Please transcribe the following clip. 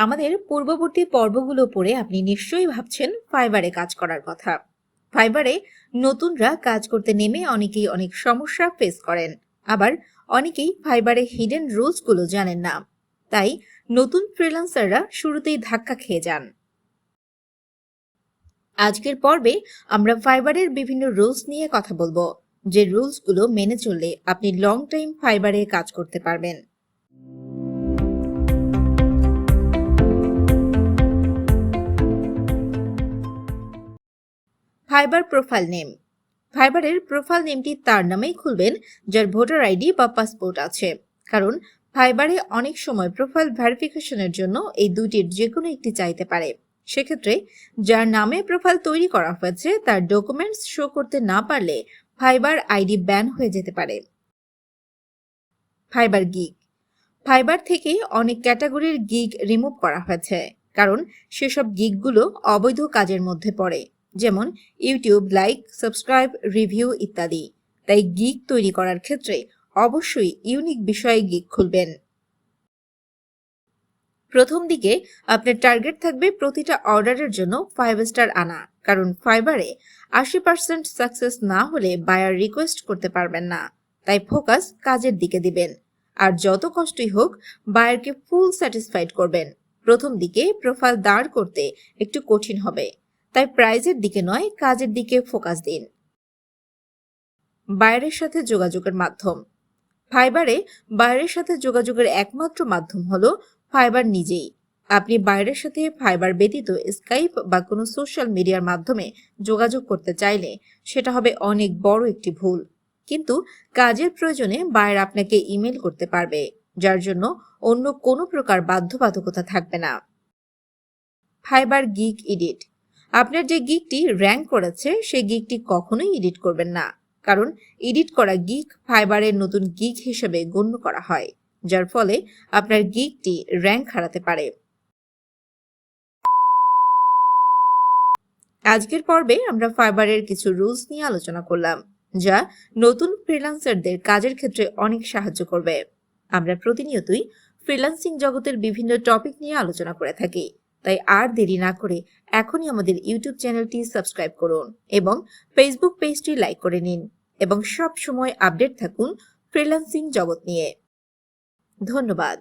আমাদের পূর্ববর্তী পর্বগুলো পড়ে আপনি নিশ্চয়ই ভাবছেন ফাইবারে কাজ করার কথা। ফাইবারে নতুনরা কাজ করতে নেমে অনেকেই অনেক সমস্যা ফেস করেন, আবার অনেকেই ফাইবারে হিডেন রুলস গুলো জানেন না। তাই নতুন ফ্রিল্যান্সাররা শুরুতেই ধাক্কা খেয়ে যান। আজকের পর্বে আমরা ফাইবারের বিভিন্ন রুলস নিয়ে কথা বলবো, যে রুলস গুলো মেনে চললে আপনি লং টাইম ফাইবারে কাজ করতে পারবেন। Fibre profile name. ফাইবারের প্রোফাইল নেমটি তার নামেই খুলবেন যার ভোটার আইডি বা পাসপোর্ট আছে, কারণ ফাইবারে অনেক সময় প্রোফাইল ভেরিফিকেশনের জন্য এই দুইটির যে কোনো একটি চাইতে পারে। সেক্ষেত্রে যার নামে প্রোফাইল তৈরি করা হয়েছে তার ডকুমেন্টস শো করতে না পারলে ফাইবার আইডি ব্যান হয়ে যেতে পারে। Fibre gig. ফাইবার থেকে অনেক ক্যাটাগরির গিগ রিমুভ করা হয়েছে, কারণ সেসব গিগগুলো অবৈধ কাজের মধ্যে পড়ে, যেমন ইউটিউব লাইক, সাবস্ক্রাইব, রিভিউ ইত্যাদি। তাই গিগ তৈরি করার ক্ষেত্রে অবশ্যই ইউনিক বিষয়ে গিগ খুলবেন। প্রথম দিকে আপনার টার্গেট থাকবে প্রতিটা অর্ডারের জন্য 5 স্টার আনা, কারণ ফাইবারে 80% সাকসেস না হলে বায়ার রিকোয়েস্ট করতে পারবেন না। তাই ফোকাস কাজের দিকে দিবেন, আর যত কষ্টই হোক বায়ারকে ফুল স্যাটিসফাইড করবেন। প্রথম দিকে প্রোফাইল দাঁড় করতে একটু কঠিন হবে, তাই প্রাইজের দিকে নয় কাজের দিকে ফোকাস দিন। বায়ারের সাথে যোগাযোগের মাধ্যম। ফাইবারে বায়ারের সাথে যোগাযোগের একমাত্র মাধ্যম হলো ফাইবার নিজেই। আপনি বায়ারের সাথে ফাইবার ব্যতীত স্কাইপ বা কোনো সোশ্যাল মিডিয়ার মাধ্যমে যোগাযোগ করতে চাইলে সেটা হবে অনেক বড় একটি ভুল। কিন্তু কাজের প্রয়োজনে বায়ার আপনাকে ইমেল করতে পারবে, যার জন্য অন্য কোনো প্রকার বাধ্যবাধকতা থাকবে না। Fibre gig edit. আপনার যে গিগটি র্যাঙ্ক করেছে সেই গিগটি কখনোই এডিট করবেন না, কারণ এডিট করা গিগ ফাইবারের নতুন গিগ হিসেবে গণ্য করা হয়, যার ফলে আপনার গিগটি র্যাঙ্ক হারাতে পারে। আজকের পর্বে আমরা ফাইবারের কিছু রুলস নিয়ে আলোচনা করলাম, যা নতুন ফ্রিল্যান্সারদের কাজের ক্ষেত্রে অনেক সাহায্য করবে। আমরা প্রতিনিয়তই ফ্রিল্যান্সিং জগতের বিভিন্ন টপিক নিয়ে আলোচনা করে থাকি, তাই আর দেরি না করে এখনই আমাদের ইউটিউব চ্যানেলটি সাবস্ক্রাইব করুন এবং ফেসবুক পেজটি লাইক করে নিন, এবং সব সময় আপডেট থাকুন ফ্রিল্যান্সিং জগৎ নিয়ে। ধন্যবাদ।